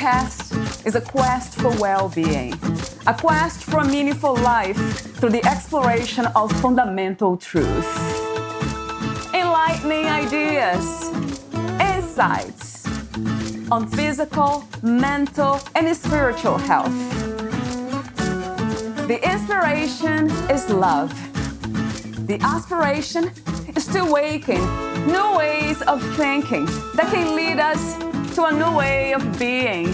podcast is a quest for well-being, a quest for a meaningful life through the exploration of fundamental truth. Enlightening ideas, insights on physical, mental, and spiritual health. The inspiration is love. The aspiration is to awaken new ways of thinking that can lead us to a new way of being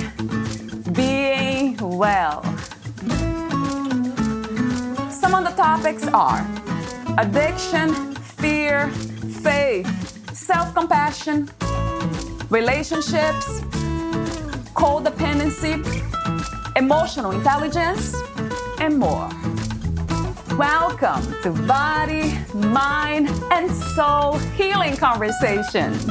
well. Some of the topics are addiction, fear, faith, self-compassion, relationships, codependency, emotional intelligence, and more. Welcome to Body, Mind, and Soul Healing Conversations.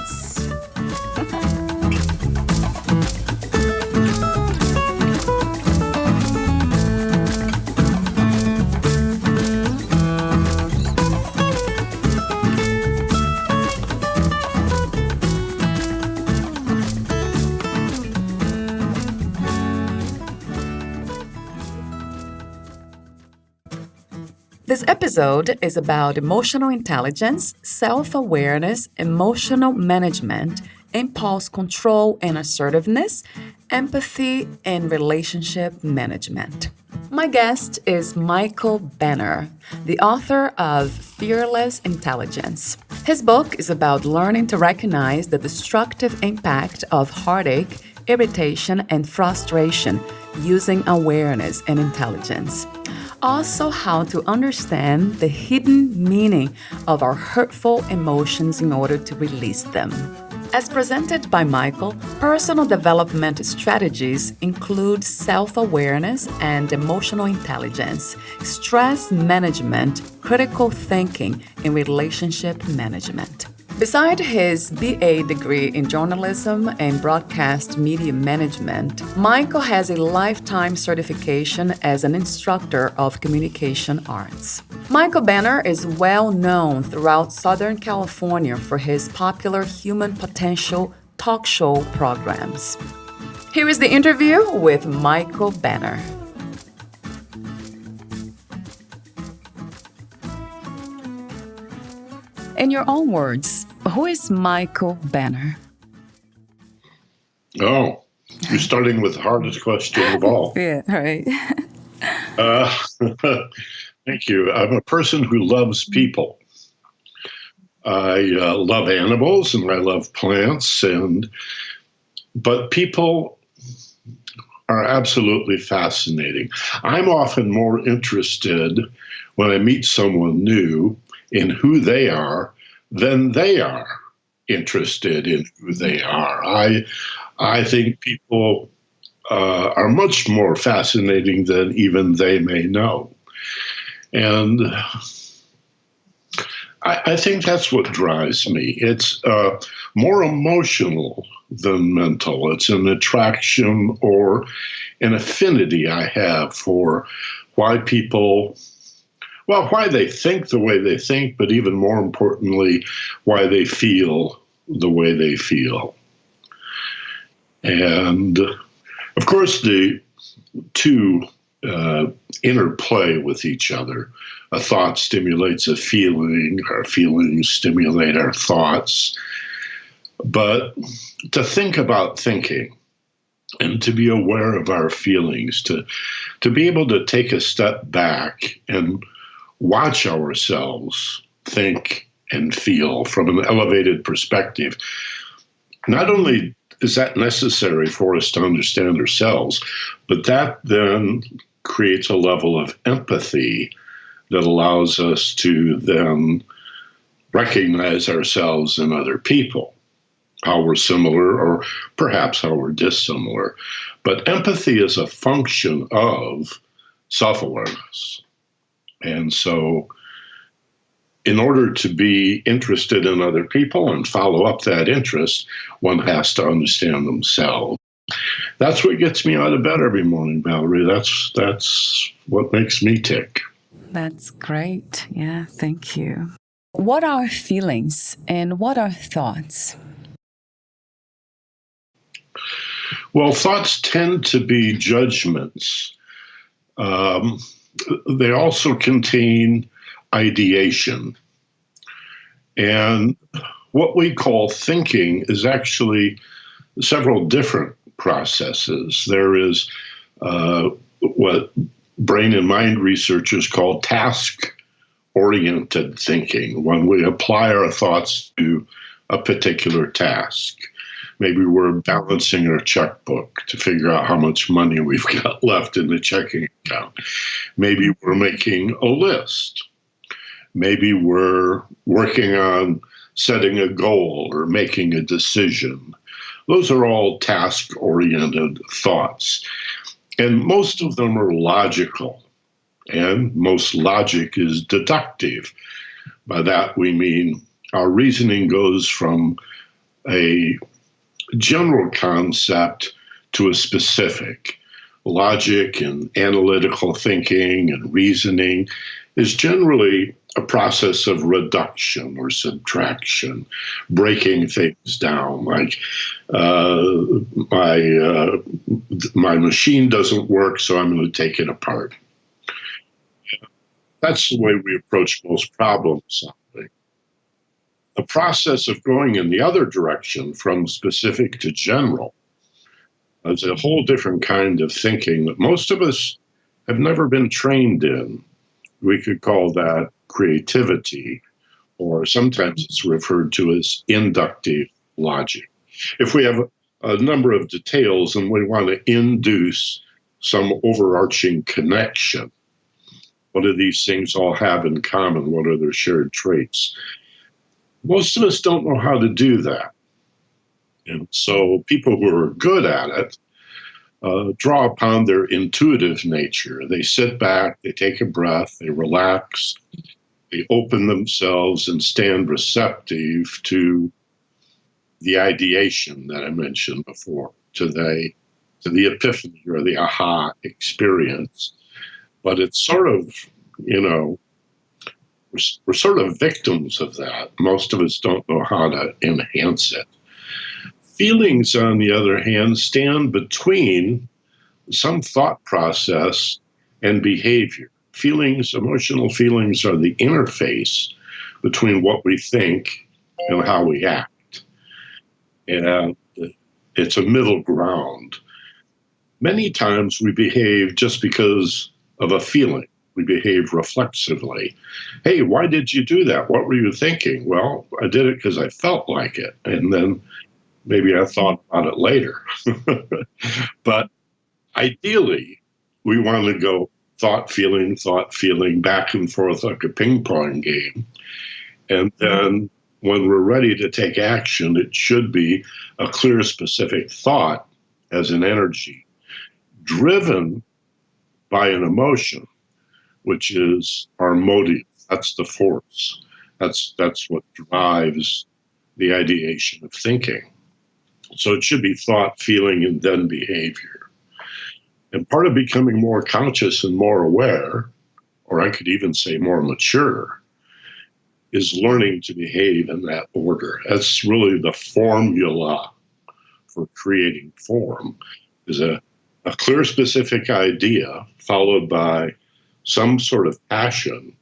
This episode is about emotional intelligence, self-awareness, emotional management, impulse control and assertiveness, empathy, and relationship management. My guest is Michael Benner, the author of Fearless Intelligence. His book is about learning to recognize the destructive impact of heartache, irritation, and frustration using awareness and intelligence. Also, how to understand the hidden meaning of our hurtful emotions in order to release them. As presented by Michael, personal development strategies include self-awareness and emotional intelligence, stress management, critical thinking, and relationship management. Beside his BA degree in journalism and broadcast media management, Michael has a lifetime certification as an instructor of communication arts. Michael Benner is well known throughout Southern California for his popular Human Potential talk show programs. Here is the interview with Michael Benner. In your own words, who is Michael Benner? Oh, you're starting with the hardest question of all. Yeah, right. Thank you. I'm a person who loves people. I love animals and I love plants, but people are absolutely fascinating. I'm often more interested when I meet someone new in who they are than they are interested in who they are. I think people are much more fascinating than even they may know. And I think that's what drives me. It's more emotional than mental. It's an attraction or an affinity I have for why people, why they think the way they think, but even more importantly, why they feel the way they feel. And of course, the two interplay with each other. A thought stimulates a feeling, our feelings stimulate our thoughts. But to think about thinking and to be aware of our feelings, to be able to take a step back and watch ourselves think and feel from an elevated perspective. Not only is that necessary for us to understand ourselves, but that then creates a level of empathy that allows us to then recognize ourselves in other people, how we're similar or perhaps how we're dissimilar. But empathy is a function of self-awareness. And so in order to be interested in other people and follow up that interest, one has to understand themselves. That's what gets me out of bed every morning, Valerie. That's what makes me tick. That's great. Yeah, thank you. What are feelings and what are thoughts? Well, thoughts tend to be judgments. Um, they also contain ideation. And what we call thinking is actually several different processes. There is what brain and mind researchers call task-oriented thinking, when we apply our thoughts to a particular task. Maybe we're balancing our checkbook to figure out how much money we've got left in the checking account. Maybe we're making a list. Maybe we're working on setting a goal or making a decision. Those are all task-oriented thoughts. And most of them are logical. And most logic is deductive. By that we mean our reasoning goes from a general concept to a specific. Logic and analytical thinking and reasoning is generally a process of reduction or subtraction, breaking things down. Like my machine doesn't work, so I'm going to take it apart. That's the way we approach most problem solving. The process of going in the other direction, from specific to general, is a whole different kind of thinking that most of us have never been trained in. We could call that creativity, or sometimes it's referred to as inductive logic. If we have a number of details and we want to induce some overarching connection, what do these things all have in common? What are their shared traits? Most of us don't know how to do that. And so people who are good at it draw upon their intuitive nature. They sit back, they take a breath, they relax, they open themselves and stand receptive to the ideation that I mentioned before, to the epiphany or the aha experience. But it's sort of, we're sort of victims of that. Most of us don't know how to enhance it. Feelings, on the other hand, stand between some thought process and behavior. Feelings, emotional feelings, are the interface between what we think and how we act. And it's a middle ground. Many times we behave just because of a feeling. We behave reflexively. Hey, why did you do that? What were you thinking? Well, I did it because I felt like it. And then maybe I thought about it later. But ideally, we want to go thought, feeling, back and forth like a ping pong game. And then when we're ready to take action, it should be a clear, specific thought as an energy, driven by an emotion, which is our motive. That's the force. That's what drives the ideation of thinking. So it should be thought, feeling, and then behavior. And part of becoming more conscious and more aware, or I could even say more mature, is learning to behave in that order. That's really the formula for creating form, is a clear, specific idea followed by some sort of passion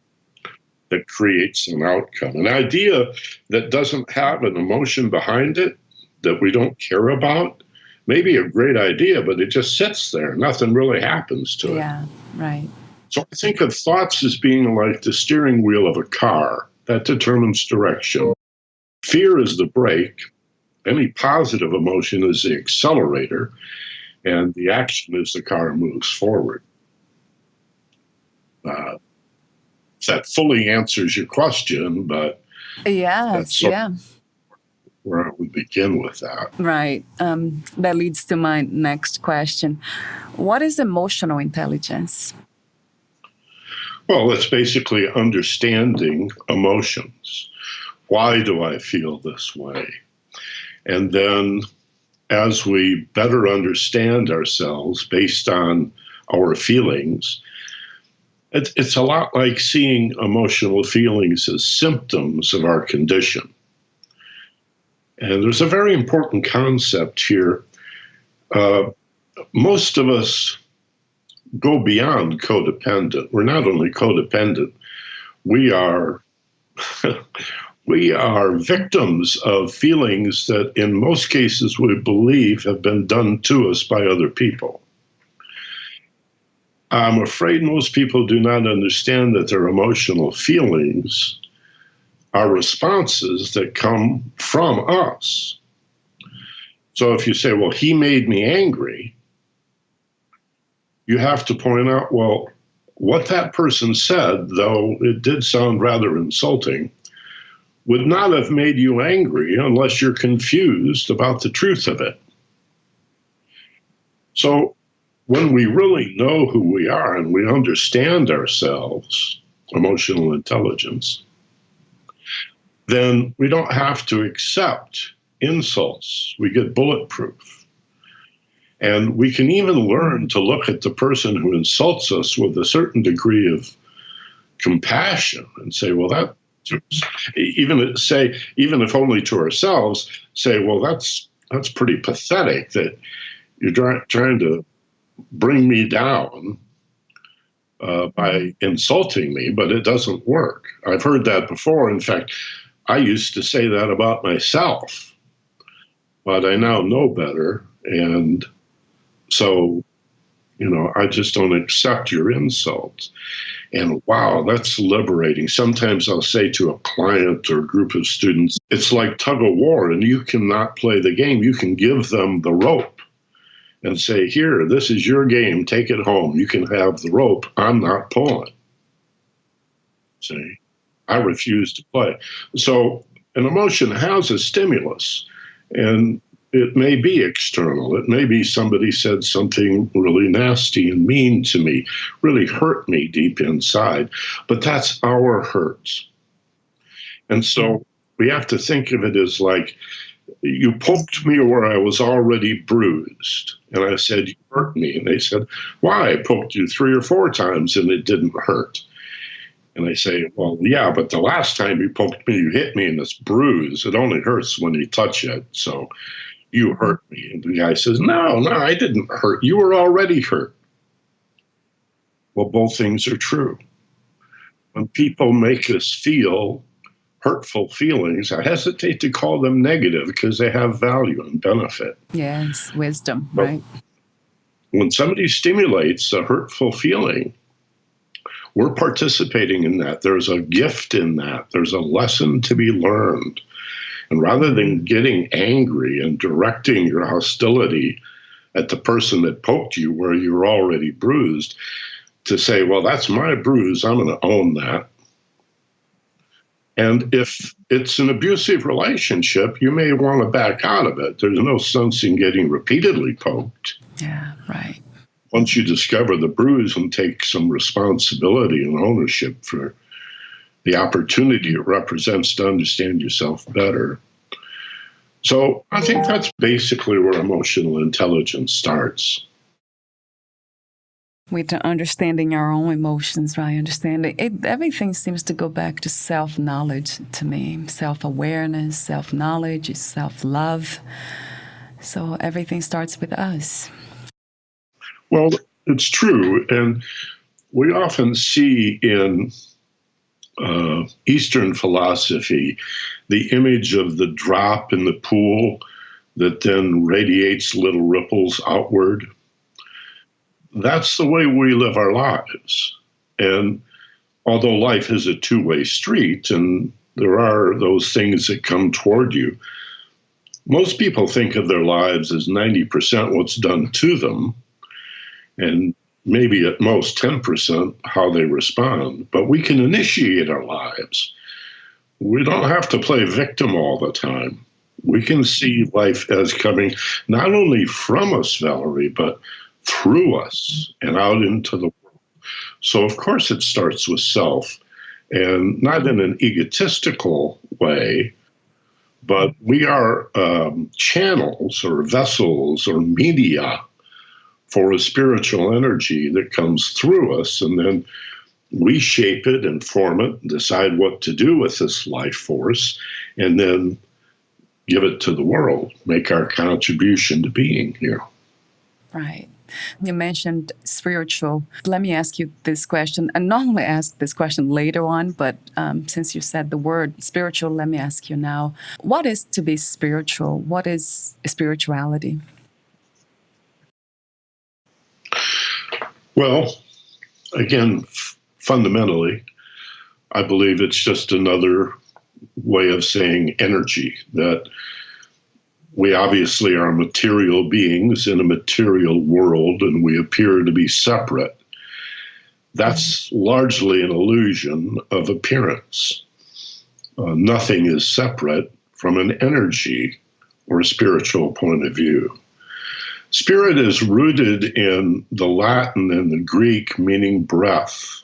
that creates an outcome. An idea that doesn't have an emotion behind it, that we don't care about, may be a great idea, but it just sits there. Nothing really happens to it. Yeah, right. So I think of thoughts as being like the steering wheel of a car that determines direction. Fear is the brake. Any positive emotion is the accelerator, and the action as the car moves forward. That fully answers your question, but Yes, yeah. Where I would begin with that. Right. That leads to my next question. What is emotional intelligence? Well, it's basically understanding emotions. Why do I feel this way? And then as we better understand ourselves based on our feelings, it's a lot like seeing emotional feelings as symptoms of our condition. And there's a very important concept here. Uh, most of us go beyond codependent. We're not only codependent, we are we are victims of feelings that in most cases we believe have been done to us by other people. I'm afraid most people do not understand that their emotional feelings are responses that come from us. So if you say, well, he made me angry, you have to point out, well, what that person said, though it did sound rather insulting, would not have made you angry unless you're confused about the truth of it. So when we really know who we are and we understand ourselves, emotional intelligence, then we don't have to accept insults. We get bulletproof. And we can even learn to look at the person who insults us with a certain degree of compassion and say, well, that, even if only to ourselves, say, well, that's pretty pathetic that you're trying to bring me down by insulting me, but it doesn't work. I've heard that before. In fact, I used to say that about myself, but I now know better. And so, I just don't accept your insults. And wow, that's liberating. Sometimes I'll say to a client or a group of students, it's like tug of war, and you cannot play the game. You can give them the rope and say, here, this is your game. Take it home. You can have the rope. I'm not pulling. See, I refuse to play. So an emotion has a stimulus, and it may be external. It may be somebody said something really nasty and mean to me, really hurt me deep inside, but that's our hurts. And so we have to think of it as like, you poked me where I was already bruised. And I said, you hurt me. And they said, why? I poked you 3 or 4 times and it didn't hurt. And I say, well, yeah, but the last time you poked me, you hit me in this bruise. It only hurts when you touch it. So you hurt me. And the guy says, no, I didn't hurt. You were already hurt. Well, both things are true. When people make us feel hurtful feelings, I hesitate to call them negative because they have value and benefit. Yes, wisdom, But right? when somebody stimulates a hurtful feeling, we're participating in that. There's a gift in that. There's a lesson to be learned. And rather than getting angry and directing your hostility at the person that poked you where you're already bruised, to say, well, that's my bruise, I'm going to own that. And if it's an abusive relationship, you may want to back out of it. There's no sense in getting repeatedly poked. Yeah, right. Once you discover the bruise and take some responsibility and ownership for the opportunity it represents to understand yourself better. So I think that's basically where emotional intelligence starts. With understanding our own emotions, right? Understanding it, everything seems to go back to self-knowledge to me. Self-awareness, self-knowledge, self-love. So everything starts with us. Well, it's true. And we often see in Eastern philosophy the image of the drop in the pool that then radiates little ripples outward. That's the way we live our lives. And although life is a two-way street and there are those things that come toward you, most people think of their lives as 90% what's done to them and maybe at most 10% how they respond. But we can initiate our lives. We don't have to play victim all the time. We can see life as coming not only from us, Valerie, but through us and out into the world. So, of course, it starts with self, and not in an egotistical way, but we are channels or vessels or media for a spiritual energy that comes through us, and then we shape it and form it and decide what to do with this life force, and then give it to the world, make our contribution to being here. Right. You mentioned spiritual. Let me ask you this question. I normally ask this question later on, but since you said the word spiritual, let me ask you now. What is to be spiritual? What is spirituality? Well, again, fundamentally, I believe it's just another way of saying energy, that we obviously are material beings in a material world and we appear to be separate. That's largely an illusion of appearance. Nothing is separate from an energy or a spiritual point of view. Spirit is rooted in the Latin and the Greek, meaning breath.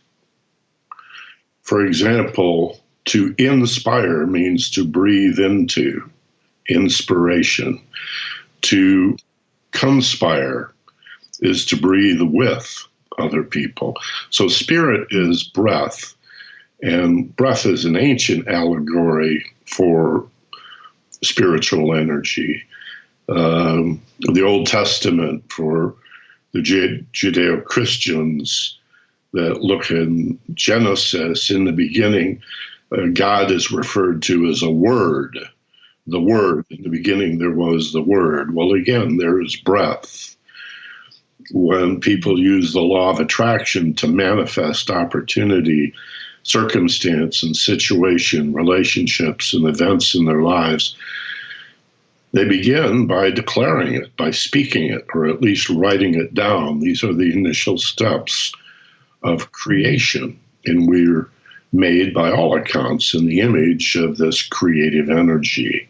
For example, to inspire means to breathe into, inspiration. To conspire is to breathe with other people. So spirit is breath, and breath is an ancient allegory for spiritual energy. The Old Testament for the Judeo-Christians that look in Genesis, in the beginning, God is referred to as a word. The word, in the beginning there was the word. Well, again, there is breath. When people use the law of attraction to manifest opportunity, circumstance and situation, relationships and events in their lives, they begin by declaring it, by speaking it, or at least writing it down. These are the initial steps of creation, and we're made, by all accounts, in the image of this creative energy.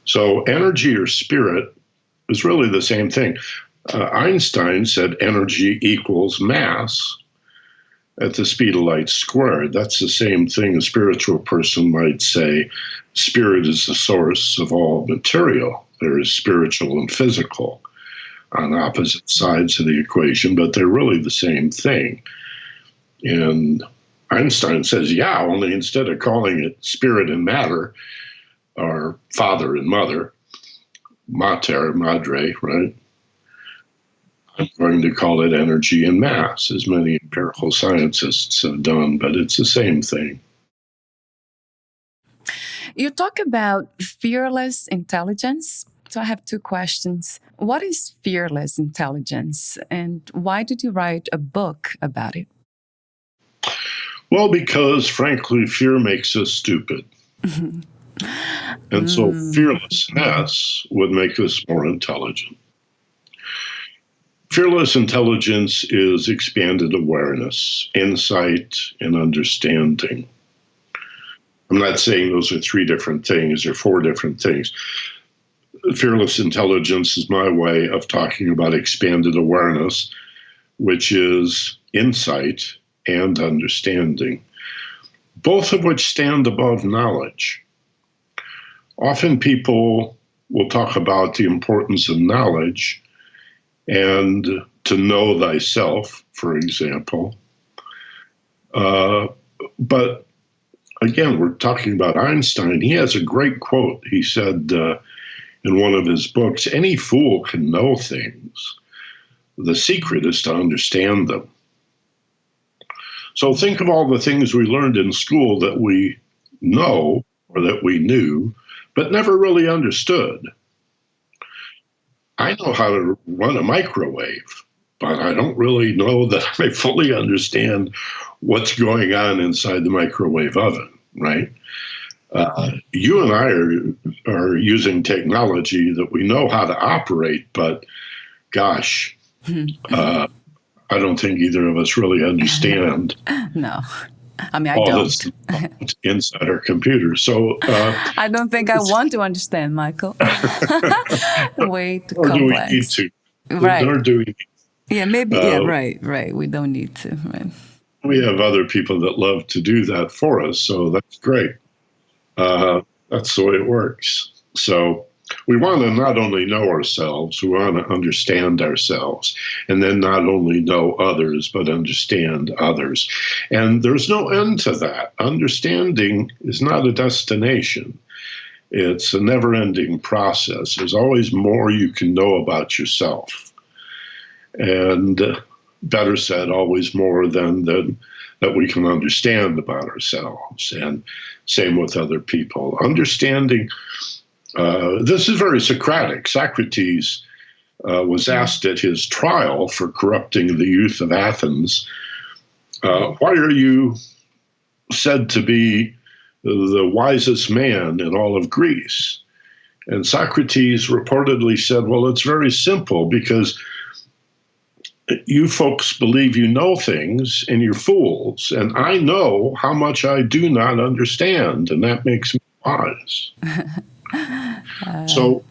So energy or spirit is really the same thing. Einstein said energy equals mass at the speed of light squared. That's the same thing a spiritual person might say. Spirit is the source of all material. There is spiritual and physical on opposite sides of the equation, but they're really the same thing. And Einstein says, yeah, only instead of calling it spirit and matter, or father and mother, mater, madre, right? I'm going to call it energy and mass, as many empirical scientists have done, but it's the same thing. You talk about fearless intelligence. So I have two questions. What is fearless intelligence, and why did you write a book about it? Well, because frankly, fear makes us stupid. And so fearlessness would make us more intelligent. Fearless intelligence is expanded awareness, insight, and understanding. I'm not saying those are three different things or four different things. Fearless intelligence is my way of talking about expanded awareness, which is insight and understanding, both of which stand above knowledge. Often people will talk about the importance of knowledge and to know thyself, for example. But again, we're talking about Einstein. He has a great quote. He said in one of his books, any fool can know things. The secret is to understand them. So think of all the things we learned in school that we know or that we knew, but never really understood. I know how to run a microwave, but I don't really know that I fully understand what's going on inside the microwave oven, right? You and I are using technology that we know how to operate, but gosh, I don't think either of us really understand. No. I mean, I all don't. that's inside our computer. So I don't think I want to understand, Michael. Way too complex. Do we need to? Right. Nor do we need to. Yeah, maybe. Yeah, right. We don't need to. Right. We have other people that love to do that for us, so that's great. That's the way it works. So we want to not only know ourselves, we want to understand ourselves, and then not only know others, but understand others. And there's no end to that. Understanding is not a destination. It's a never-ending process. There's always more you can know about yourself. and better said, always more than that we can understand about ourselves, and same with other people. Understanding, this is very Socratic. Socrates was asked at his trial for corrupting the youth of Athens, why are you said to be the wisest man in all of Greece? And Socrates reportedly said, well, it's very simple, because you folks believe you know things and you're fools, and I know how much I do not understand, and that makes me wise. So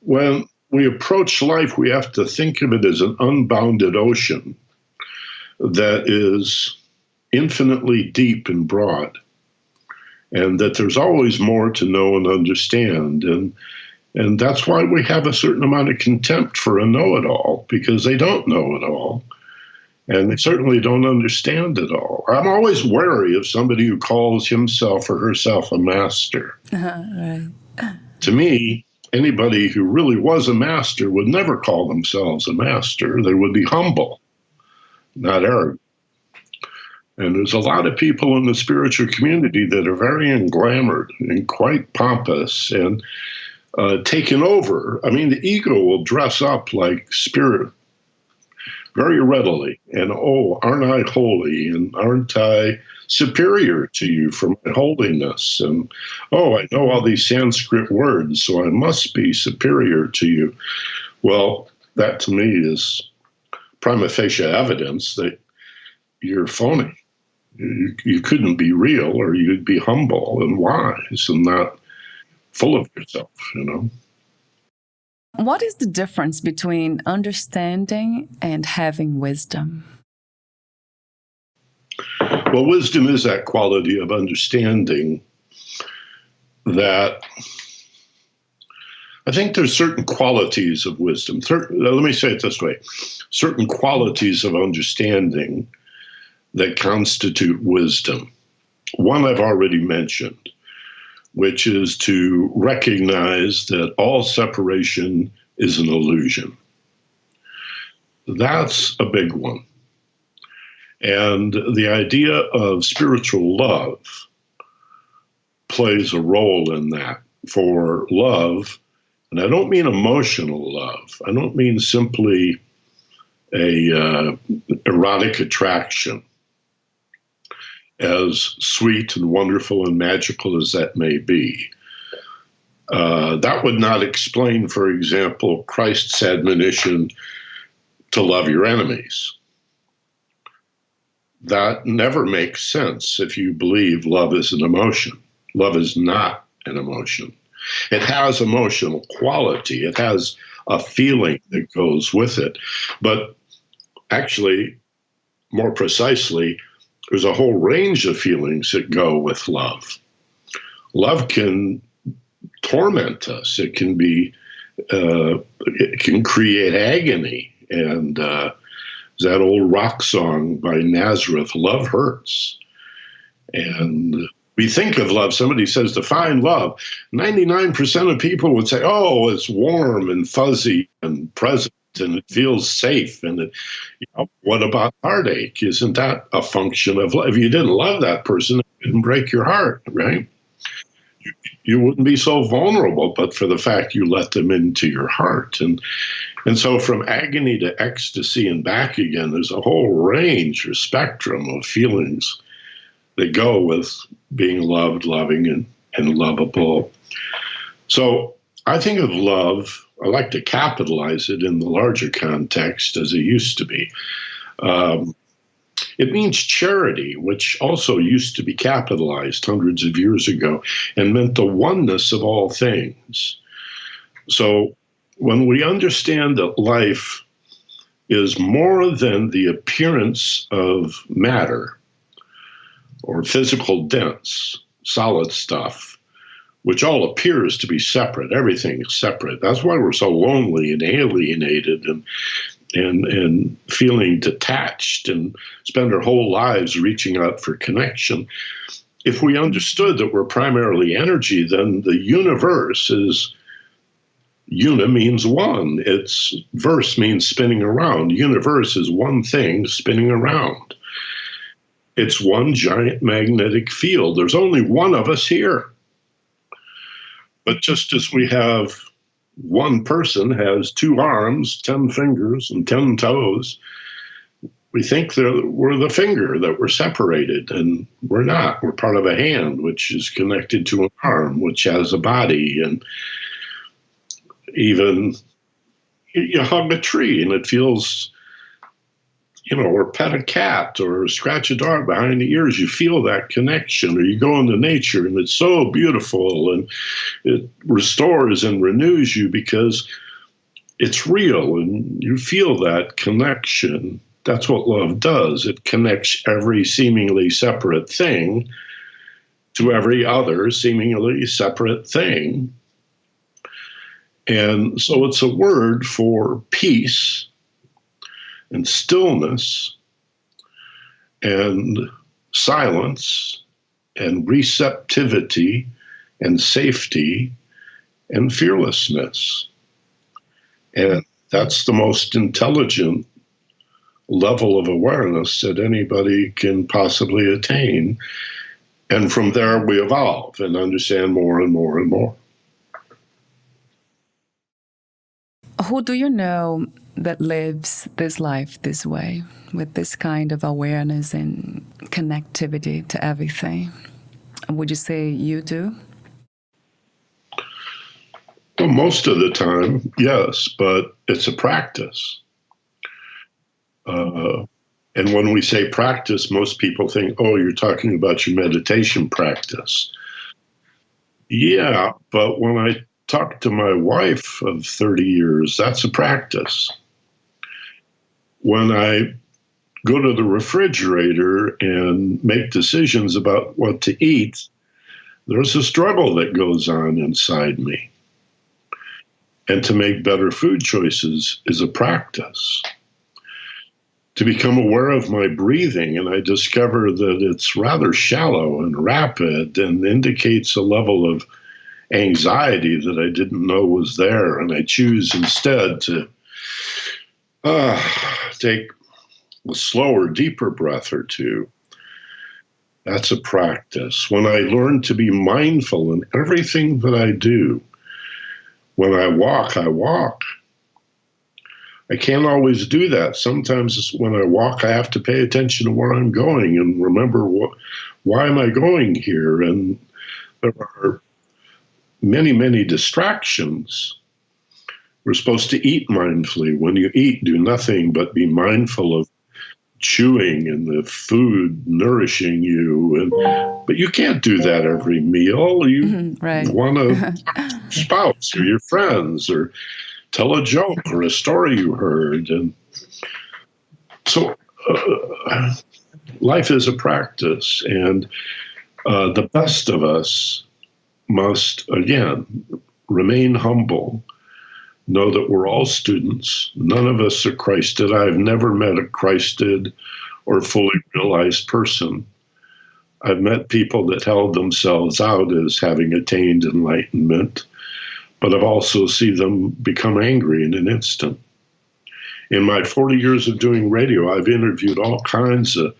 when we approach life, we have to think of it as an unbounded ocean that is infinitely deep and broad, and that there's always more to know and understand. And that's why we have a certain amount of contempt for a know-it-all, because they don't know it all, and they certainly don't understand it all. I'm always wary of somebody who calls himself or herself a master. Right. To me, anybody who really was a master would never call themselves a master. They would be humble, not arrogant. And there's a lot of people in the spiritual community that are very englamored and quite pompous and taken over. I mean, the ego will dress up like spirit very readily. And, oh, aren't I holy? And aren't I superior to you for my holiness? And, oh, I know all these Sanskrit words, so I must be superior to you. Well, that to me is prima facie evidence that you're phony. You couldn't be real, or you'd be humble and wise and not full of yourself, you know. What is the difference between understanding and having wisdom? Well, wisdom is that quality of understanding that I think there's certain qualities of wisdom. Let me say it this way. Certain qualities of understanding that constitute wisdom. One I've already mentioned, which is to recognize that all separation is an illusion. That's a big one. And the idea of spiritual love plays a role in that. For love, and I don't mean emotional love, I don't mean simply a erotic attraction, as sweet and wonderful and magical as that may be. That would not explain, for example, Christ's admonition to love your enemies. That never makes sense if you believe love is an emotion. Love is not an emotion. It has emotional quality. It has a feeling that goes with it. But actually, more precisely, there's a whole range of feelings that go with love. Love can torment us. It can be, it can create agony. And that old rock song by Nazareth, Love Hurts. And we think of love, somebody says, define love. 99% of people would say, oh, it's warm and fuzzy and present, and it feels safe. And what about heartache? Isn't that a function of love? If you didn't love that person, it didn't break your heart, right? You wouldn't be so vulnerable, but for the fact you let them into your heart. And so from agony to ecstasy and back again, there's a whole range or spectrum of feelings that go with being loved, loving, and lovable. So I think of love, I like to capitalize it in the larger context as it used to be. It means charity, which also used to be capitalized hundreds of years ago and meant the oneness of all things. So when we understand that life is more than the appearance of matter or physical dense, solid stuff, which all appears to be separate. Everything is separate. That's why we're so lonely and alienated and feeling detached and spend our whole lives reaching out for connection. If we understood that we're primarily energy, then the universe is Una means one. Its verse means spinning around. Universe is one thing spinning around. It's one giant magnetic field. There's only one of us here. But just as we have one person has 2 arms, 10 fingers, and 10 toes, we think that we're the finger, that we're separated, and we're not. We're part of a hand, which is connected to an arm, which has a body. And even you hug a tree and it feels, or pet a cat or scratch a dog behind the ears, you feel that connection. Or you go into nature and it's so beautiful and it restores and renews you because it's real and you feel that connection. That's what love does. It connects every seemingly separate thing to every other seemingly separate thing. And so it's a word for peace and stillness and silence and receptivity and safety and fearlessness. And that's the most intelligent level of awareness that anybody can possibly attain. And from there, we evolve and understand more and more and more. Who do you know that lives this life this way, with this kind of awareness and connectivity to everything? Would you say you do? Well, most of the time, yes, but it's a practice. And when we say practice, most people think, oh, you're talking about your meditation practice. Yeah, but when I talk to my wife of 30 years, that's a practice. When I go to the refrigerator and make decisions about what to eat, there's a struggle that goes on inside me. And to make better food choices is a practice. To become aware of my breathing, and I discover that it's rather shallow and rapid and indicates a level of anxiety that I didn't know was there, and I choose instead to take a slower, deeper breath or two. That's a practice. When I learn to be mindful in everything that I do, when I walk, I walk. I can't always do that. Sometimes when I walk, I have to pay attention to where I'm going and remember why am I going here? And there are many, many distractions. We're supposed to eat mindfully. When you eat, do nothing but be mindful of chewing and the food nourishing you. But you can't do that every meal. You want to talk to your spouse or your friends or tell a joke or a story you heard. And so life is a practice. And the best of us must, again, remain humble, know that we're all students. None of us are Christed. I've never met a Christed or fully realized person. I've met people that held themselves out as having attained enlightenment, but I've also seen them become angry in an instant. In my 40 years of doing radio, I've interviewed all kinds of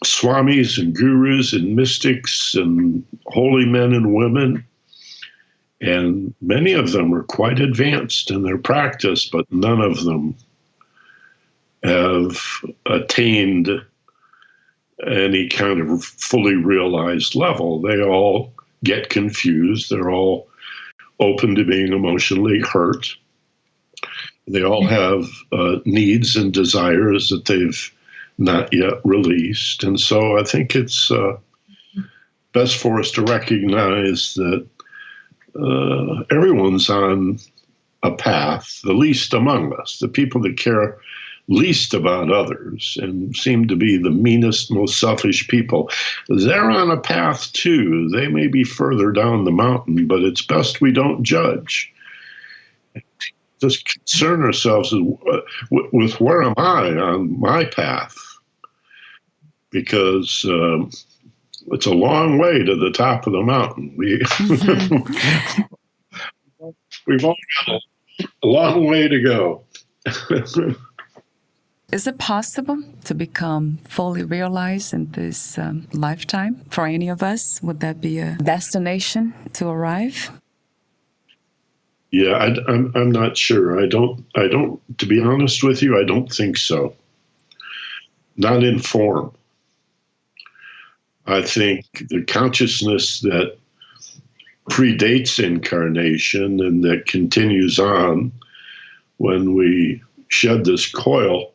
swamis and gurus and mystics and holy men and women. And many of them are quite advanced in their practice, but none of them have attained any kind of fully realized level. They all get confused. They're all open to being emotionally hurt. They all have needs and desires that they've not yet released. And so I think it's best for us to recognize that everyone's on a path, the least among us, the people that care least about others and seem to be the meanest, most selfish people. They're on a path too. They may be further down the mountain, but it's best we don't judge. Just concern ourselves with where am I on my path? Because it's a long way to the top of the mountain. We've all got a long way to go. Is it possible to become fully realized in this lifetime for any of us? Would that be a destination to arrive? Yeah, I'm not sure. I don't. To be honest with you, I don't think so. Not in form. I think the consciousness that predates incarnation and that continues on when we shed this coil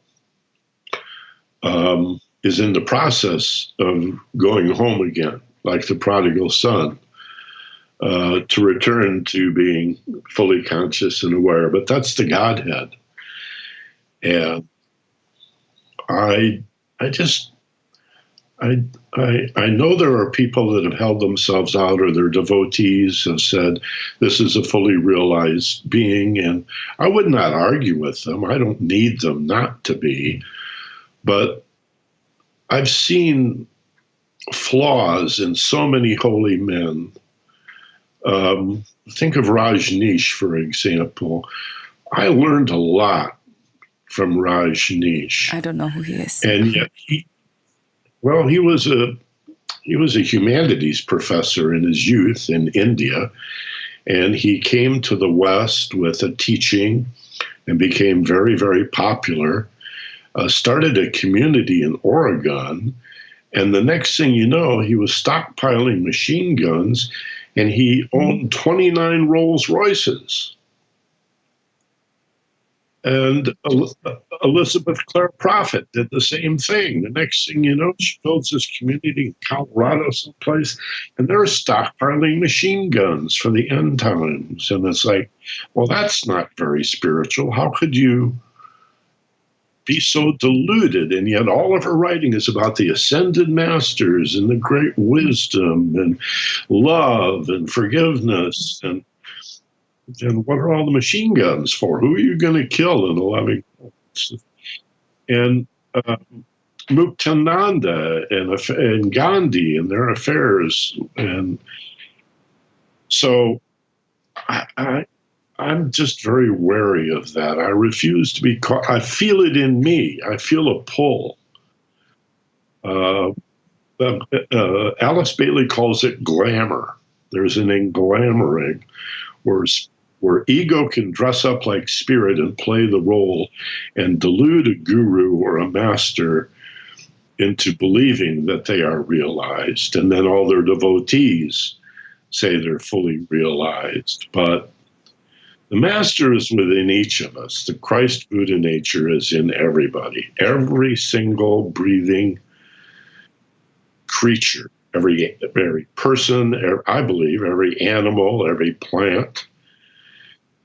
is in the process of going home again, like the prodigal son, to return to being fully conscious and aware. But that's the Godhead. And I just I know there are people that have held themselves out, or their devotees have said this is a fully realized being, and I would not argue with them. I don't need them not to be, but I've seen flaws in so many holy men. Think of Rajneesh, for example. I learned a lot from Rajneesh. I don't know who he is. And yet he was a humanities professor in his youth in India, and he came to the West with a teaching and became very, very popular. Started a community in Oregon, and the next thing you know, he was stockpiling machine guns, and he owned 29 Rolls Royces. And Elizabeth Clare Prophet did the same thing. The next thing you know, she builds this community in Colorado someplace, and they're stockpiling machine guns for the end times. And it's like, well, that's not very spiritual. How could you be so deluded? And yet all of her writing is about the ascended masters and the great wisdom and love and forgiveness. And what are all the machine guns for? Who are you going to kill in 11 months? And Muktananda and Gandhi and their affairs. And so I'm just very wary of that. I refuse to be caught. I feel it in me. I feel a pull. Alice Bailey calls it glamour. There's an englamoring where ego can dress up like spirit and play the role and delude a guru or a master into believing that they are realized. And then all their devotees say they're fully realized. But the master is within each of us. The Christ Buddha nature is in everybody. Every single breathing creature, every person, I believe, every animal, every plant,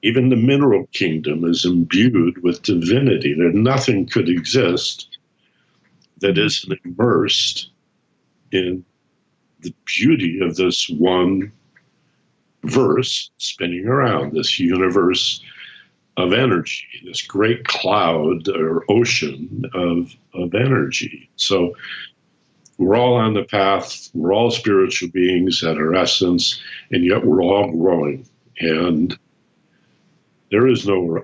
even the mineral kingdom is imbued with divinity. That nothing could exist that isn't immersed in the beauty of this one verse spinning around, this universe of energy, this great cloud or ocean of energy. So we're all on the path. We're all spiritual beings at our essence, and yet we're all growing. And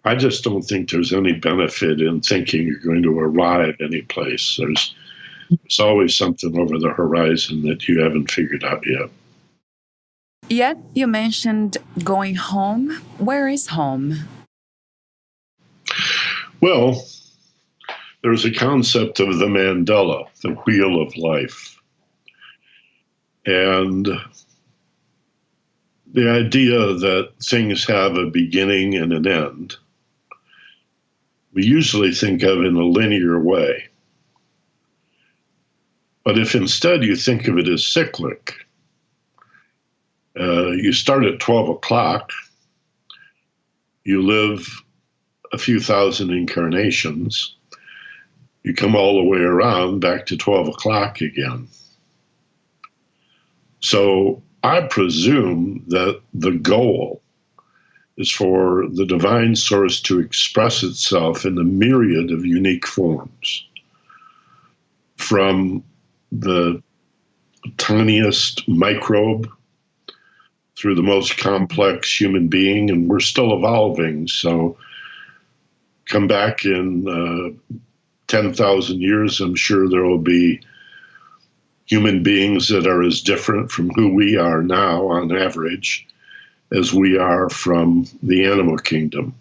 I just don't think there's any benefit in thinking you're going to arrive any place. There's always something over the horizon that you haven't figured out yet. Yet you mentioned going home. Where is home? Well, there's a concept of the mandala, the wheel of life. And the idea that things have a beginning and an end, we usually think of in a linear way. But if instead you think of it as cyclic, you start at 12 o'clock, you live a few thousand incarnations, you come all the way around back to 12 o'clock again. So I presume that the goal is for the divine source to express itself in a myriad of unique forms, from the tiniest microbe through the most complex human being, and we're still evolving. So come back in 10,000 years, I'm sure there will be human beings that are as different from who we are now on average as we are from the animal kingdom.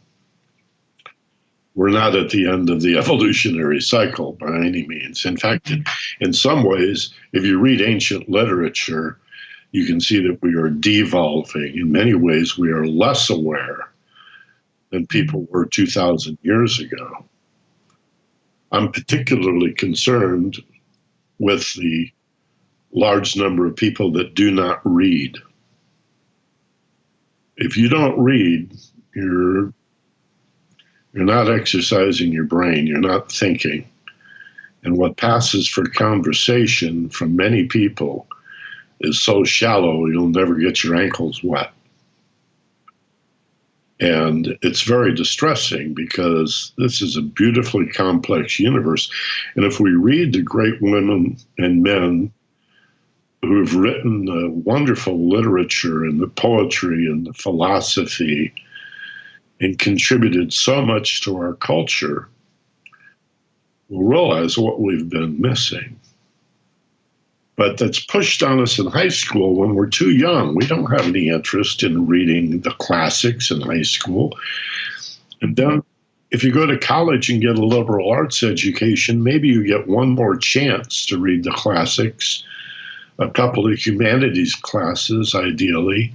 We're not at the end of the evolutionary cycle by any means. In fact, in some ways, if you read ancient literature, you can see that we are devolving. In many ways, we are less aware than people were 2,000 years ago. I'm particularly concerned with the large number of people that do not read. If you don't read, you're not exercising your brain, you're not thinking. And what passes for conversation from many people is so shallow you'll never get your ankles wet. And it's very distressing because this is a beautifully complex universe. And if we read the great women and men who have written the wonderful literature and the poetry and the philosophy and contributed so much to our culture, we'll realize what we've been missing. But that's pushed on us in high school when we're too young. We don't have any interest in reading the classics in high school. And then if you go to college and get a liberal arts education, maybe you get one more chance to read the classics, a couple of humanities classes, ideally,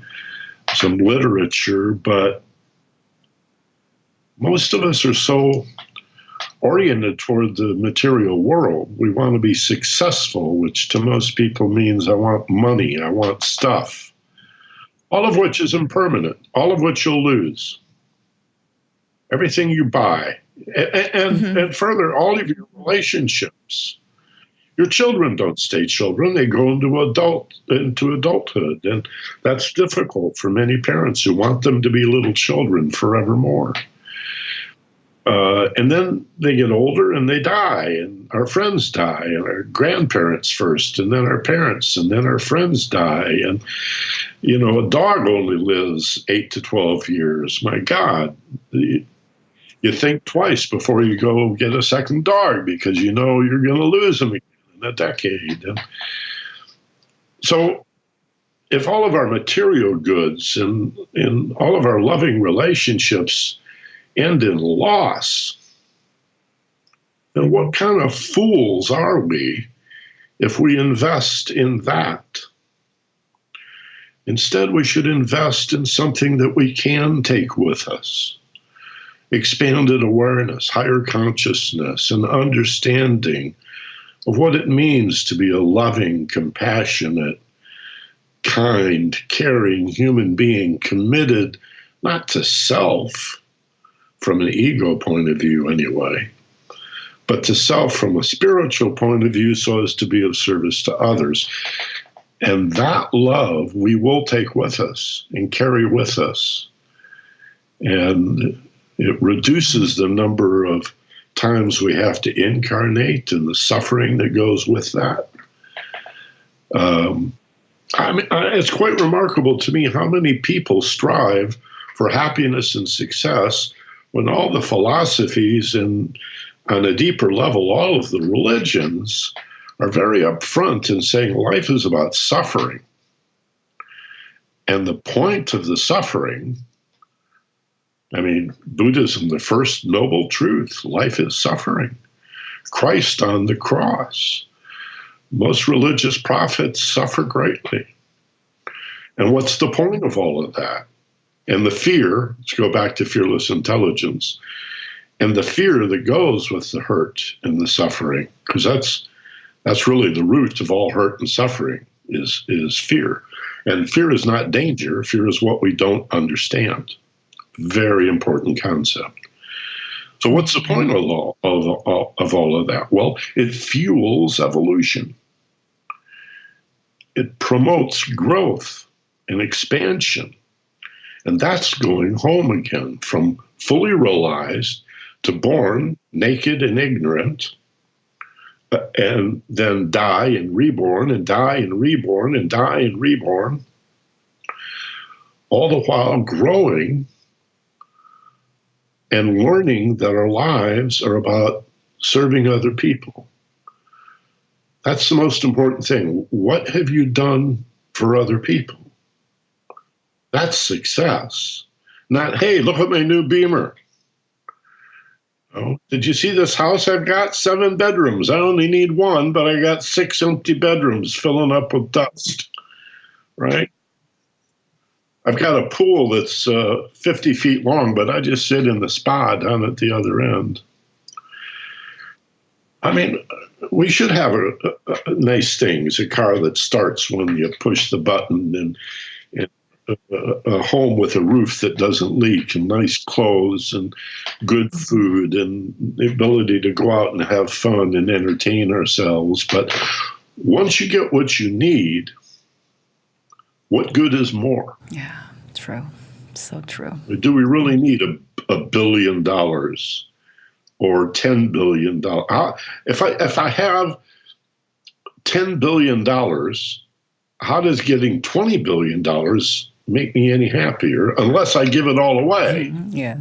some literature, but most of us are so oriented toward the material world. We want to be successful, which to most people means I want money, I want stuff, all of which is impermanent, all of which you'll lose. Everything you buy. And further, all of your relationships. Your children don't stay children, they go into adulthood. And that's difficult for many parents who want them to be little children forevermore. And then they get older and they die, and our friends die, and our grandparents first, and then our parents, and then our friends die. And, you know, a dog only lives 8 to 12 years. My God, you think twice before you go get a second dog because you know you're going to lose them again in a decade. And so if all of our material goods and all of our loving relationships end in loss, then what kind of fools are we if we invest in that? Instead, we should invest in something that we can take with us. Expanded awareness, higher consciousness, and understanding of what it means to be a loving, compassionate, kind, caring human being, committed not to self, from an ego point of view anyway, but to self from a spiritual point of view so as to be of service to others. And that love we will take with us and carry with us. And it reduces the number of times we have to incarnate and the suffering that goes with that. It's quite remarkable to me how many people strive for happiness and success when all the philosophies and on a deeper level, all of the religions are very upfront in saying life is about suffering. And the point of the suffering, I mean, Buddhism, the first noble truth, life is suffering. Christ on the cross. Most religious prophets suffer greatly. And what's the point of all of that? And the fear, let's go back to fearless intelligence, and the fear that goes with the hurt and the suffering, because that's really the root of all hurt and suffering is fear. And fear is not danger, fear is what we don't understand. Very important concept. So what's the point of all of that? Well, it fuels evolution. It promotes growth and expansion. And that's going home again from fully realized to born naked and ignorant, and then die and reborn and die and reborn and die and reborn, all the while growing and learning that our lives are about serving other people. That's the most important thing. What have you done for other people? That's success. Not, hey, look at my new Beamer. Oh, did you see this house I've got? 7 bedrooms. I only need 1, but I got 6 empty bedrooms filling up with dust, right? I've got a pool that's 50 feet long, but I just sit in the spa down at the other end. I mean, we should have nice things, a car that starts when you push the button, and a home with a roof that doesn't leak, and nice clothes and good food and the ability to go out and have fun and entertain ourselves. But once you get what you need, what good is more? Yeah, true. So true. Do we really need $1 billion or $10 billion? If I have $10 billion, how does getting $20 billion make me any happier unless I give it all away? Yeah.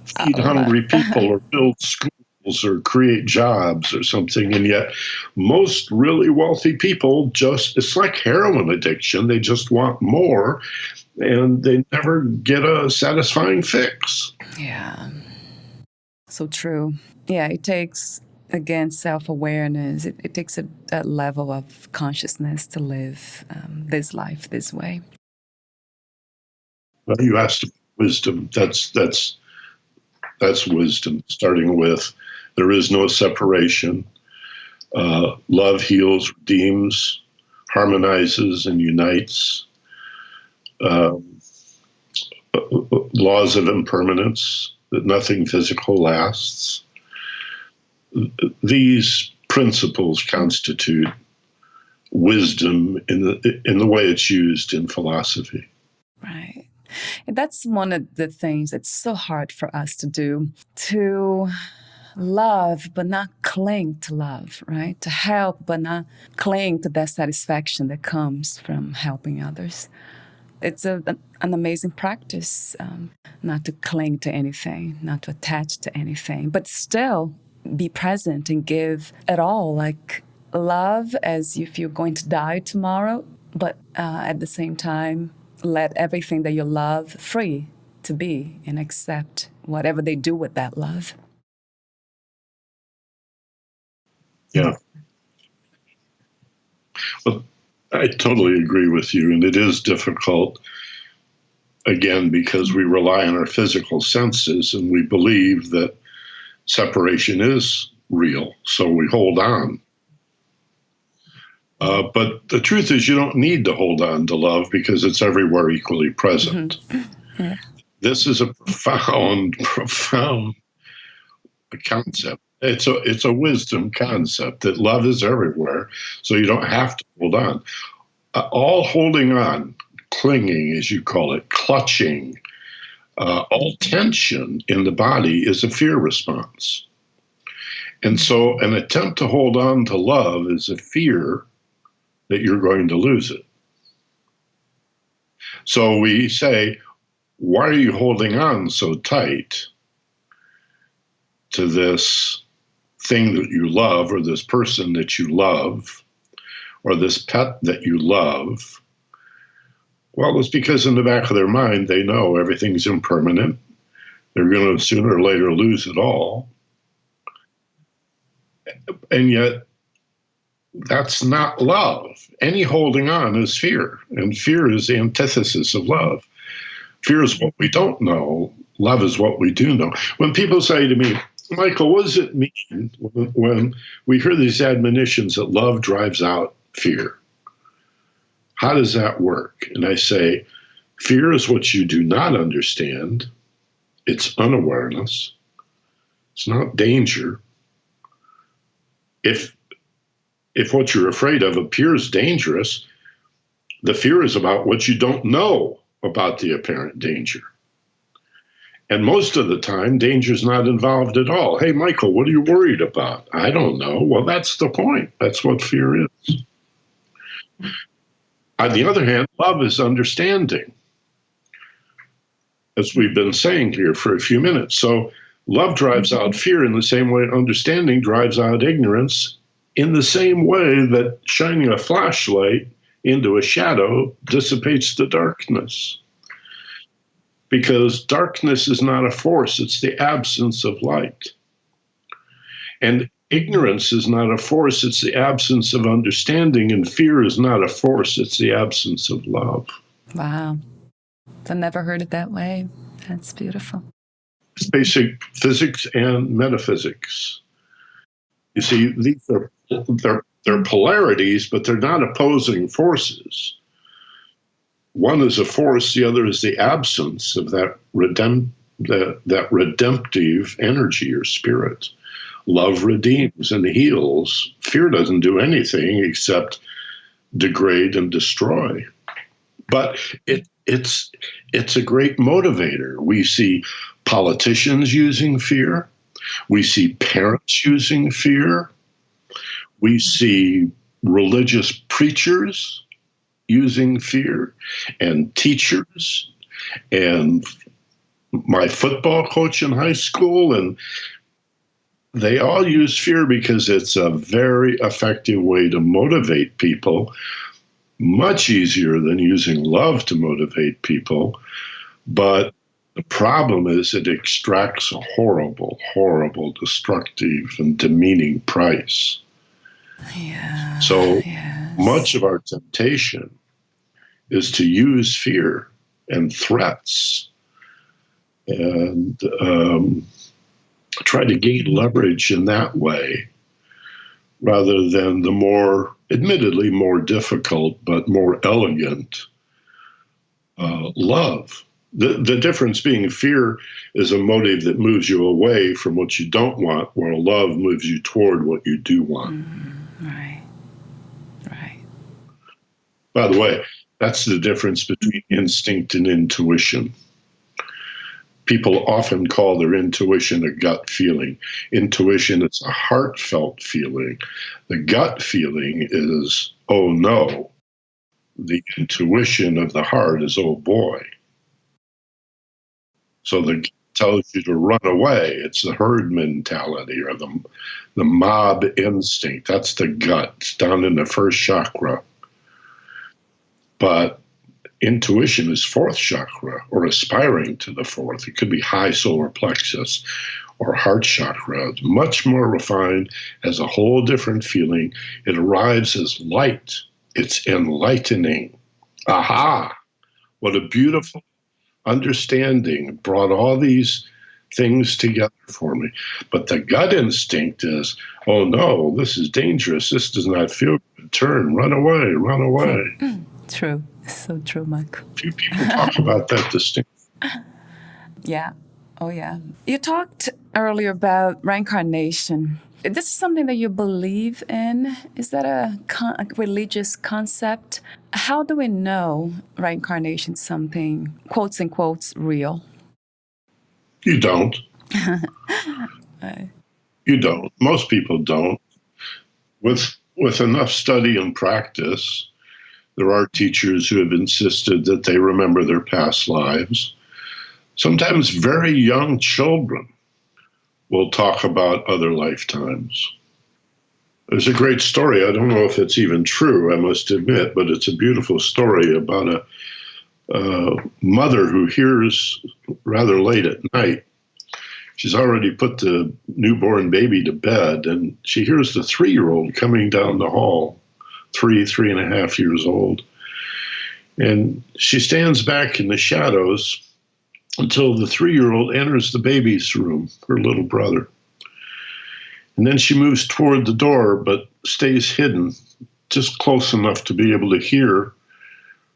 Feed hungry people or build schools or create jobs or something. And yet most really wealthy people it's like heroin addiction. They just want more and they never get a satisfying fix. Yeah. So true. Yeah, it takes, again, self-awareness. It takes a level of consciousness to live this life this way. Well, you asked about wisdom. That's wisdom, starting with there is no separation. Love heals, redeems, harmonizes, and unites. Laws of impermanence, that nothing physical lasts. These principles constitute wisdom in the way it's used in philosophy. Right. And that's one of the things that's so hard for us to do, to love but not cling to love, right? To help but not cling to that satisfaction that comes from helping others. It's an amazing practice, not to cling to anything, not to attach to anything, but still be present and give it all, like love as if you're going to die tomorrow, but at the same time, let everything that you love free to be and accept whatever they do with that love. Yeah. Well, I totally agree with you. And it is difficult, again, because we rely on our physical senses and we believe that separation is real. So we hold on. But the truth is you don't need to hold on to love because it's everywhere equally present. Mm-hmm. Yeah. This is a profound concept. It's a wisdom concept that love is everywhere, so you don't have to hold on. All holding on, clinging, as you call it, clutching, all tension in the body is a fear response. And so an attempt to hold on to love is a fear that you're going to lose it. So we say, why are you holding on so tight to this thing that you love, or this person that you love, or this pet that you love? Well, it's because in the back of their mind, they know everything's impermanent. They're going to sooner or later lose it all. And yet, that's not love. Any holding on is fear, and fear is the antithesis of love. Fear is what we don't know. Love is what we do know. When people say to me, Michael, what does it mean when we hear these admonitions that love drives out fear? How does that work? And I say, fear is what you do not understand. It's unawareness. It's not danger. If what you're afraid of appears dangerous, the fear is about what you don't know about the apparent danger. And most of the time, danger is not involved at all. Hey, Michael, what are you worried about? I don't know. Well, that's the point. That's what fear is. On the other hand, love is understanding. as we've been saying here for a few minutes. So love drives out fear in the same way understanding drives out ignorance, in the same way that shining a flashlight into a shadow dissipates the darkness. Because darkness is not a force, it's the absence of light. And ignorance is not a force, it's the absence of understanding. And fear is not a force, it's the absence of love. Wow. I never heard it that way. That's beautiful. It's basic physics and metaphysics. You see, these are they're polarities, but they're not opposing forces. One is a force, the other is the absence of that redemptive energy or spirit. Love redeems and heals. Fear doesn't do anything except degrade and destroy. But it's a great motivator. We see politicians using fear. We see parents using fear. We see religious preachers using fear, and teachers, and my football coach in high school, and they all use fear because it's a very effective way to motivate people, much easier than using love to motivate people. But the problem is it extracts a horrible, horrible, destructive, and demeaning price. Yeah. So yes. Much of our temptation is to use fear and threats and try to gain leverage in that way, rather than the more, admittedly, more difficult but more elegant love. The difference being fear is a motive that moves you away from what you don't want, while love moves you toward what you do want. Right. By the way, that's the difference between instinct and intuition. People often call their intuition a gut feeling. Intuition is a heartfelt feeling. The gut feeling is, oh no. The intuition of the heart is, oh boy. So the gut tells you to run away. It's the herd mentality or the mob instinct. That's the gut. It's down in the first chakra. But intuition is fourth chakra, or aspiring to the fourth. It could be high solar plexus or heart chakra. It's much more refined, has a whole different feeling. It arrives as light. It's enlightening. Aha! What a beautiful understanding. It brought all these things together for me. But the gut instinct is, oh no, this is dangerous. This does not feel good. Turn, run away, run away. True. So true, Michael. Few people talk about that distinction. Yeah. Oh, yeah. You talked earlier about reincarnation. This is something that you believe in. Is that a religious concept? How do we know reincarnation is something, quotes and quotes, real? You don't. You don't. Most people don't. With enough study and practice, there are teachers who have insisted that they remember their past lives. Sometimes very young children will talk about other lifetimes. There's a great story. I don't know if it's even true, I must admit, but it's a beautiful story about a mother who hears rather late at night. She's already put the newborn baby to bed, and she hears the 3-year-old coming down the hall, 3.5 years old. And she stands back in the shadows until the 3-year-old enters the baby's room, her little brother. And then she moves toward the door, but stays hidden, just close enough to be able to hear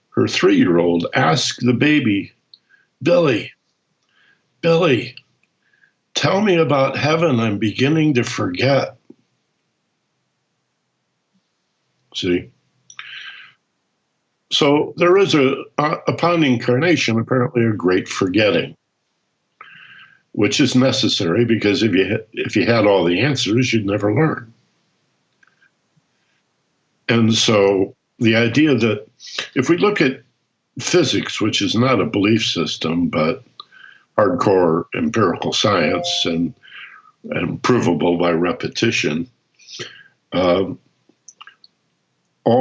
her 3-year-old ask the baby, Billy, tell me about heaven. I'm beginning to forget. See? So there is upon incarnation, apparently a great forgetting, which is necessary because if you had all the answers, you'd never learn. And so the idea that if we look at physics, which is not a belief system, but hardcore empirical science and provable by repetition, all